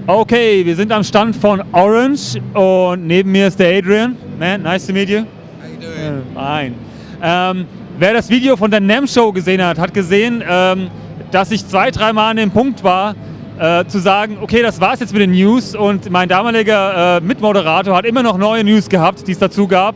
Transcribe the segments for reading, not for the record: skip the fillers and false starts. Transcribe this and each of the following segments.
Okay, wir sind am Stand von Orange und neben mir ist der Adrian. Man, nice to meet you. How you doing? Fine. Wer das Video von der NAMM Show gesehen hat, hat gesehen, dass ich 2-3 Mal an dem Punkt war, zu sagen, okay, das war's jetzt mit den News, und mein damaliger Mitmoderator hat immer noch neue News gehabt, die es dazu gab.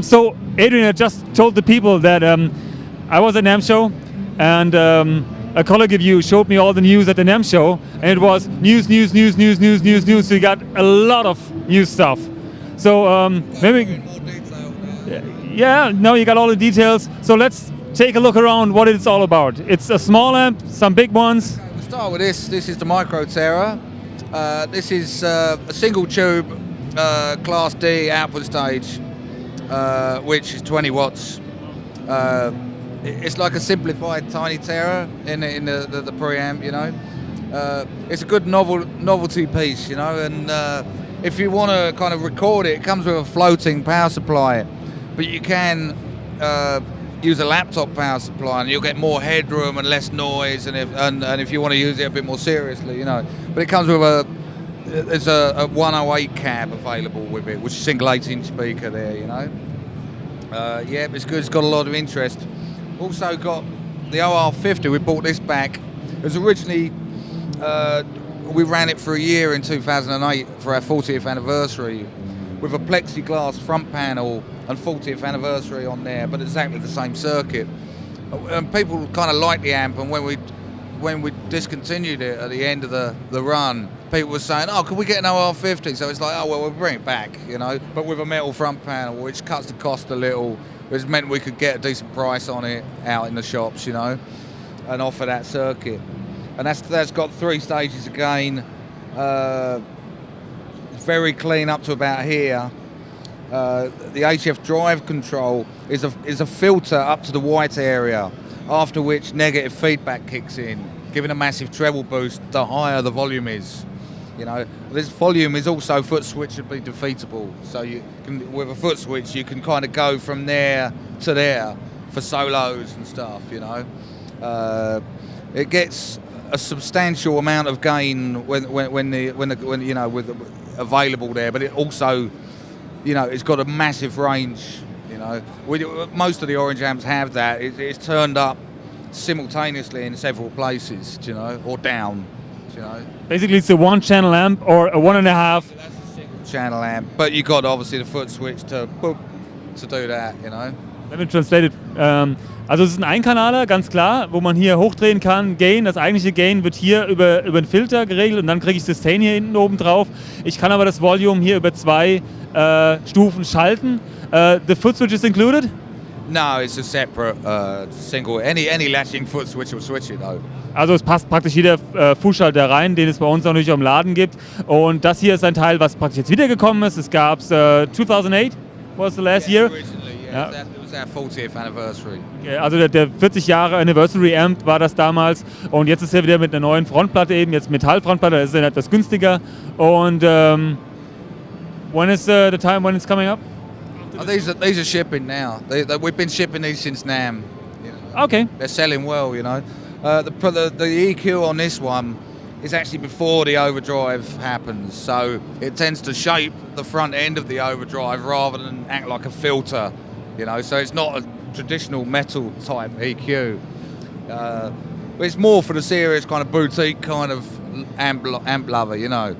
So Adrian had just told the people that I was at NAMM Show, and a colleague of you showed me all the news at the NAMM Show, and it was news. So you got a lot of new stuff. So maybe, In more detail now. yeah, no, you got all the details. So let's take a look around what it's all about. It's a small amp, some big ones. Okay, we'll start with this. This is the Micro Terra. This is a single tube Class D output stage, which is 20 watts. It's like a simplified tiny Terra in the preamp, you know. It's a good novelty piece, you know, and if you want to kind of record it, it comes with a floating power supply, but you can use a laptop power supply and you'll get more headroom and less noise, and if you want to use it a bit more seriously, you know. But it comes with there's a 108 cab available with it, which is a single 8-inch speaker there, you know. Yeah, it's good. It's got a lot of interest. Also got the OR50. We bought this back. It was originally we ran it for a year in 2008 for our 40th anniversary, with a plexiglass front panel and 40th anniversary on there, but exactly the same circuit. And people kind of liked the amp, and when we discontinued it at the end of the run, people were saying, "Oh, can we get an OR50?" So it's like, "Oh well, we'll bring it back," you know, but with a metal front panel, which cuts the cost a little. Which meant we could get a decent price on it out in the shops, you know, and offer that circuit. And that's got 3 stages again. Very clean up to about here. The HF drive control is a filter up to the white area, after which negative feedback kicks in, giving a massive treble boost the higher the volume is. You know, this volume is also foot switchably defeatable, so you can, with a foot switch, you can kind of go from there to there for solos and stuff. You know, it gets a substantial amount of gain when you know, with available there, but it also, you know, it's got a massive range. You know, most of the Orange amps have that. It's turned up simultaneously in several places. You know, or down. You know. Basically, it's a 1-channel amp or a 1.5. That's a single channel amp, but you got obviously the foot switch to do that, you know. Let me translate it. Also es ist ein Einkanaler, ganz klar, wo man hier hochdrehen kann. Gain, das eigentliche Gain wird hier über den Filter geregelt, und dann kriege ich Sustain hier hinten oben drauf. Ich kann aber das Volume hier über 2 Stufen schalten. The foot switch is included? No, it's a separate single. Any latching foot switch will switch it though. Also es passt praktisch jeder Fußschalter rein, den es bei uns auch natürlich im Laden gibt. Und das hier ist ein Teil, was praktisch jetzt wiedergekommen ist. Es gab es 2008, was the last year. Originally, yeah. It was our 40th anniversary. Also der 40 Jahre Anniversary Amp war das damals. Und jetzt ist er wieder mit einer neuen Frontplatte, eben jetzt Metallfrontplatte, das ist dann etwas günstiger. Und when is the time when it's coming up? Oh, these are shipping now. We've been shipping these since NAMM. You know. Okay. They're selling well, you know. The EQ on this one is actually before the overdrive happens, so it tends to shape the front end of the overdrive rather than act like a filter, you know. So it's not a traditional metal type EQ, but it's more for the serious kind of boutique kind of amp lover, you know.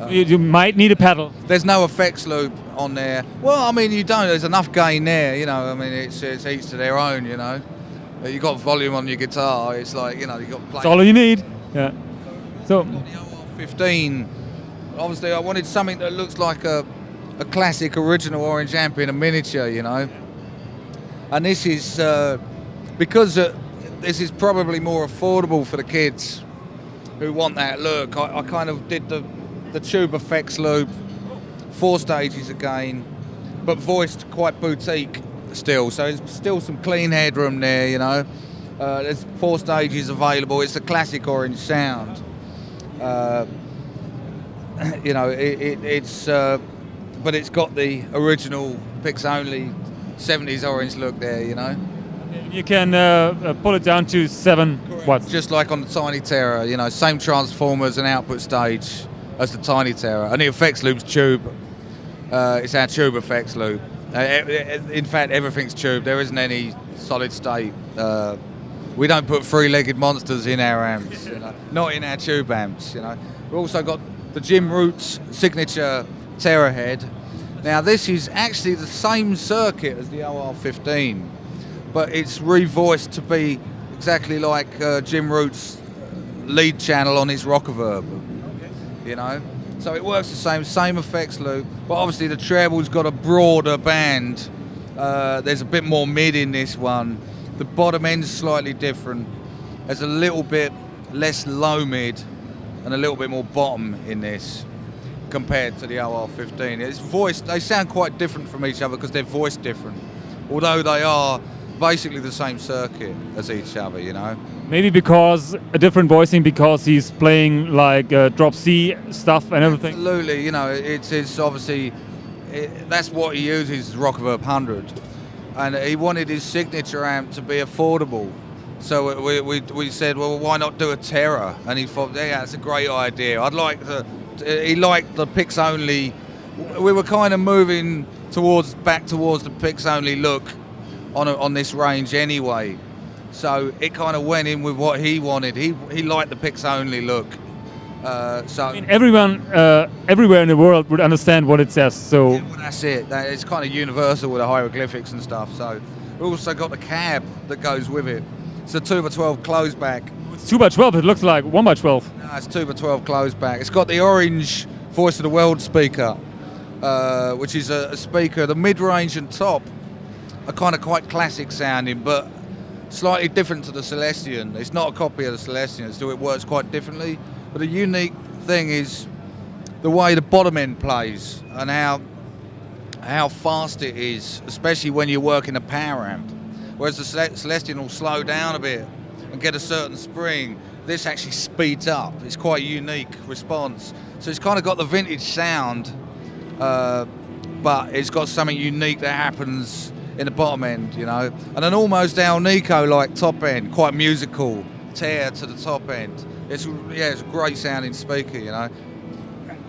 You might need a pedal. There's no effects loop on there. Well, I mean, you don't. There's enough gain there, you know. I mean, it's each to their own, you know. You got volume on your guitar. It's like, you know, you got. That's all you need. Yeah. So. The OR15. Obviously, I wanted something that looks like a classic original Orange amp in a miniature, you know. And this is because this is probably more affordable for the kids who want that look. I kind of did the tube effects loop, 4 stages again, but voiced quite boutique still. So there's still some clean headroom there, you know. There's 4 stages available. It's a classic Orange sound. You know, it's but it's got the original Pix only 70s Orange look there, you know. You can pull it down to 7 watts. Just like on the Tiny Terror, you know, same transformers and output stage. as the Tiny Terror, and the effects loop's tube. It's our tube effects loop. In fact, everything's tube. There isn't any solid state. We don't put three-legged monsters in our amps, you know? Not in our tube amps. You know, we've also got the Jim Roots signature Terror head. Now this is actually the same circuit as the OR15, but it's revoiced to be exactly like Jim Roots' lead channel on his Rockaverb. You know, so it works the same effects loop, but obviously the treble's got a broader band. There's a bit more mid in this one. The bottom end's slightly different. There's a little bit less low mid and a little bit more bottom in this compared to the OR15. It's voiced, they sound quite different from each other because they're voiced different, although they are basically the same circuit as each other, you know. Maybe because a different voicing because he's playing like drop C stuff and everything. Absolutely, you know, it's obviously, that's what he uses, Rockaverb 100. And he wanted his signature amp to be affordable. So we said, well, why not do a Terror? And he thought, yeah, that's a great idea. He liked the picks only. We were kind of moving back towards the picks only look on this range anyway. So it kind of went in with what he wanted. He liked the picks only look. So I mean, everyone everywhere in the world would understand what it says. So yeah, well, that's it. It's kind of universal with the hieroglyphics and stuff. So we also got the cab that goes with it. It's a 2x12 closed back. it's 2x12. It looks like 1x12. No, it's 2x12 closed back. It's got the orange Voice of the World speaker, which is a speaker. The mid-range and top are kind of quite classic sounding, but slightly different to the Celestion. It's not a copy of the Celestion, so it works quite differently. But the unique thing is the way the bottom end plays and how fast it is, especially when you're working a power amp. Whereas the Celestion will slow down a bit and get a certain spring. This actually speeds up. It's quite a unique response. So it's kind of got the vintage sound, but it's got something unique that happens in the bottom end, you know. And an almost Al Nico-like top end, quite musical, tear to the top end. It's a great sounding speaker, you know.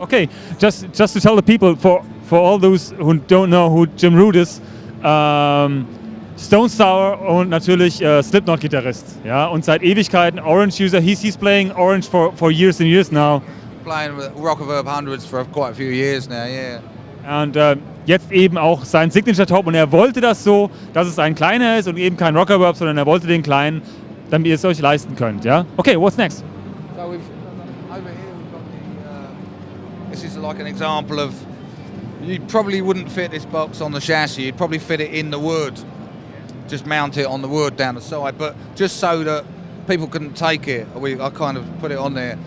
Okay, just to tell the people, for all those who don't know who Jim Root is, Stone Sour und natürlich Slipknot-Gitarrist, ja, und seit Ewigkeiten Orange-User. He's playing Orange for years and years now. Playing with Rockaverb hundreds for quite a few years now, yeah. Und jetzt eben auch sein Signature-Top, und er wollte das so, dass es ein kleiner ist und eben kein Rockaverb, sondern er wollte den kleinen, damit ihr es euch leisten könnt, ja. Okay, what's next? So over here we've got this is like an example of, you probably wouldn't fit this box on the chassis, you'd probably fit it in the wood, just mount it on the wood down the side, but just so that people couldn't take it, I kind of put it on there,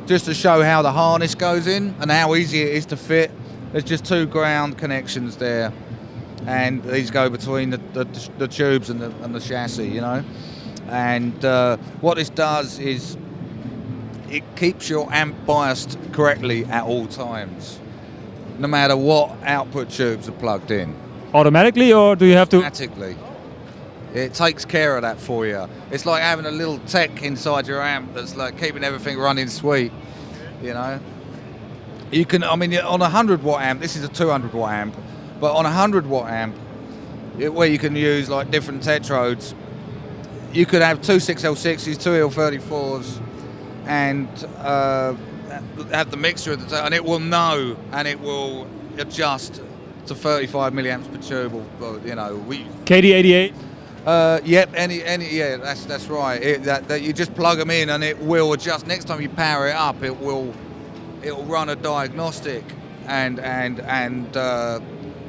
just to show how the harness goes in and how easy it is to fit. There's just two ground connections there, and these go between the tubes and the chassis, you know. And what this does is it keeps your amp biased correctly at all times, no matter what output tubes are plugged in. Automatically, or do you have to? Automatically. It takes care of that for you. It's like having a little tech inside your amp that's like keeping everything running sweet, you know. You can, I mean, on a 100 watt amp, this is a 200 watt amp, but on a 100 watt amp, where you can use like different tetrodes, you could have two 6L6s, two L34s, and have the mixture of and it will know, and it will adjust to 35 milliamps per tube, or you know, KD88. Yep, yeah, that's right. That you just plug them in, and it will adjust. Next time you power it up, it'll run a diagnostic and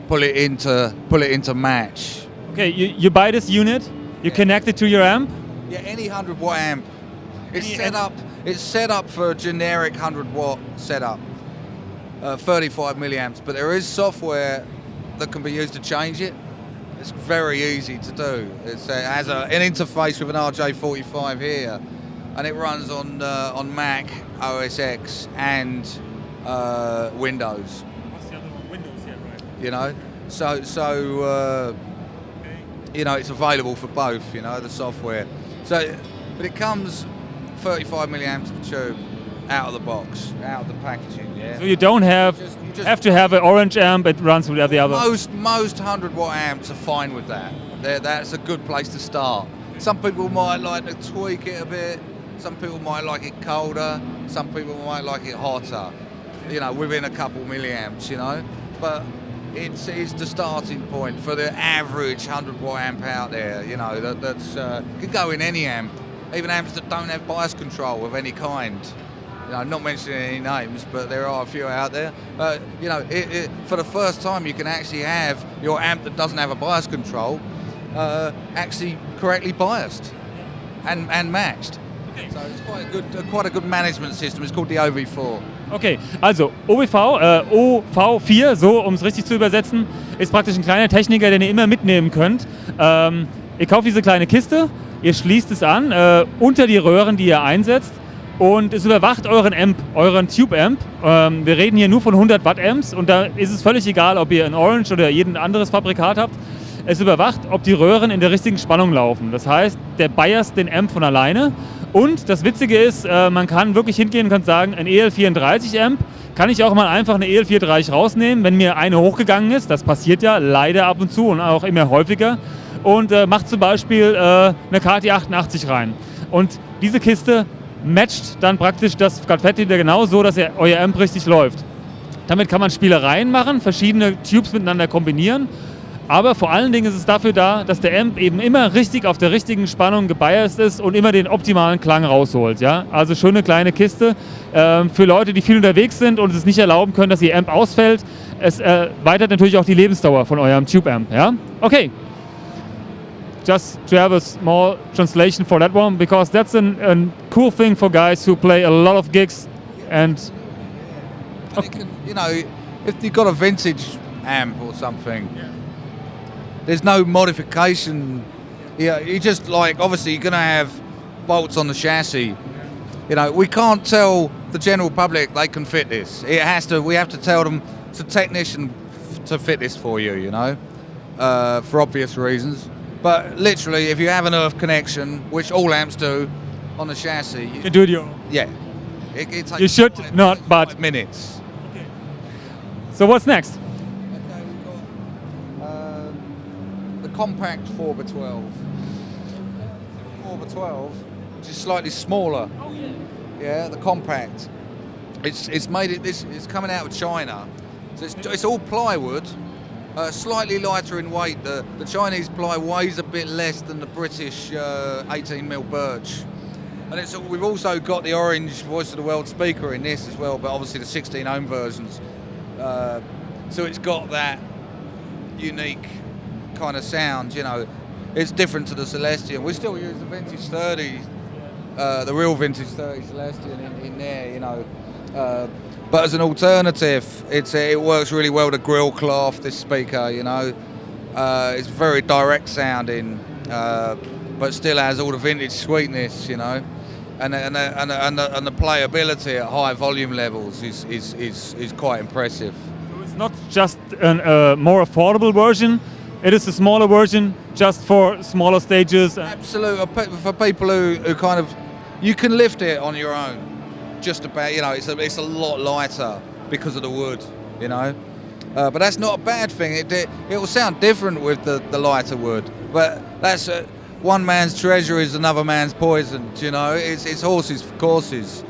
pull it into match. Okay, you buy this unit, you connect it to your amp. Yeah, any 100 watt amp. It's set up for a generic 100 watt setup, 35 milliamps. But there is software that can be used to change it. It's very easy to do. It has an interface with an RJ45 here, and it runs on Mac, OS X, and Windows. What's the other one? Windows, yeah, right. You know, so you know, it's available for both. You know, the software. So, but it comes 35 milliamps per tube, out of the box, out of the packaging. Yeah. So you don't have have to have an orange amp. It runs with the other. Most 100-watt amps are fine with that. That's a good place to start. Some people might like to tweak it a bit. Some people might like it colder. Some people might like it hotter. You know, within a couple milliamps. You know, but it's the starting point for the average 100-watt amp out there. You know, that's could go in any amp, even amps that don't have bias control of any kind. You know, not mentioning any names, but there are a few out there. You know, for the first time, you can actually have your amp that doesn't have a bias control actually correctly biased and matched. Okay. So it's quite a good management system. It's called the OV4. Okay, also OV4, so um es richtig zu übersetzen, ist praktisch ein kleiner Techniker, den ihr immer mitnehmen könnt. Ihr kauft diese kleine Kiste, ihr schließt es an unter die Röhren, die ihr einsetzt, und es überwacht euren Amp, euren Tube-Amp. Wir reden hier nur von 100 Watt Amps und da ist es völlig egal, ob ihr ein Orange oder jeden anderes Fabrikat habt. Es überwacht, ob die Röhren in der richtigen Spannung laufen. Das heißt, der biast den Amp von alleine. Und das Witzige ist, man kann wirklich hingehen und kann sagen, ein EL34 Amp kann ich auch mal einfach eine EL430 rausnehmen, wenn mir eine hochgegangen ist. Das passiert ja leider ab und zu und auch immer häufiger. Und macht zum Beispiel eine KT88 rein. Und diese Kiste matcht dann praktisch das Konfetti wieder genau so, dass euer Amp richtig läuft. Damit kann man Spielereien machen, verschiedene Tubes miteinander kombinieren. Aber vor allen Dingen ist es dafür da, dass der Amp eben immer richtig auf der richtigen Spannung gebiased ist und immer den optimalen Klang rausholt. Ja? Also schöne kleine Kiste für Leute, die viel unterwegs sind und es nicht erlauben können, dass ihr Amp ausfällt. Es erweitert natürlich auch die Lebensdauer von eurem Tube-Amp. Ja? Okay. Just to have a small translation for that one, because that's a cool thing for guys who play a lot of gigs. And it can, you know, if you've got a vintage amp or something, there's no modification. Yeah, you just like, obviously you're going to have bolts on the chassis. You know, we can't tell the general public they can fit this. We have to tell them it's a technician to fit this for you, you know, for obvious reasons. But literally, if you have an earth connection, which all amps do, on the chassis, you can do it your own. Yeah. It takes you should not, but 5 minutes. Okay. So what's next? Okay, we've got the compact 4x12. 4x12, which is slightly smaller. Oh yeah. Yeah, the compact. It's coming out of China. So it's all plywood. Slightly lighter in weight. The Chinese ply weighs a bit less than the British 18mm birch. And we've also got the orange Voice of the World speaker in this as well, but obviously the 16 ohm versions. So it's got that unique kind of sound, you know. It's different to the Celestion. We still use the vintage 30, the real vintage 30 Celestion in there, you know. But as an alternative, it works really well to grill cloth, this speaker, you know. It's very direct sounding, but still has all the vintage sweetness, you know. And the playability at high volume levels is quite impressive. So it's not just a more affordable version, it is a smaller version just for smaller stages. Absolutely, for people who kind of, you can lift it on your own. Just about, you know, it's a lot lighter because of the wood, you know. But that's not a bad thing. It will sound different with the lighter wood. But that's one man's treasure is another man's poison, you know. It's horses for courses.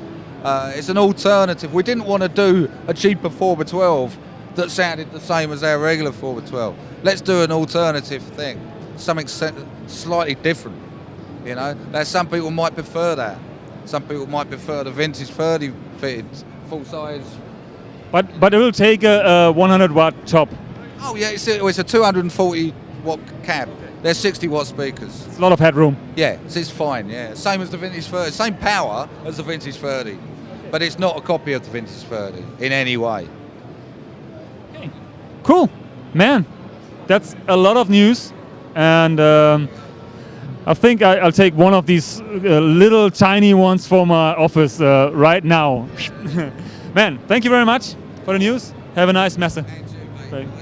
It's an alternative. We didn't want to do a cheaper 4x12 that sounded the same as our regular 4x12. Let's do an alternative thing, something slightly different, you know. Now, some people might prefer that. Some people might prefer the vintage 30 fitted full size. But it will take a 100 watt top. Oh yeah, it's a 240 watt cab. They're 60 watt speakers. It's a lot of headroom. Yeah, it's fine. Yeah, same as the vintage 30, same power as the vintage 30, but it's not a copy of the vintage 30 in any way. Okay. Cool, man. That's a lot of news, and I think I'll take one of these little tiny ones for my office right now. Man, thank you very much for the news. Have a nice messe. Thank you, mate.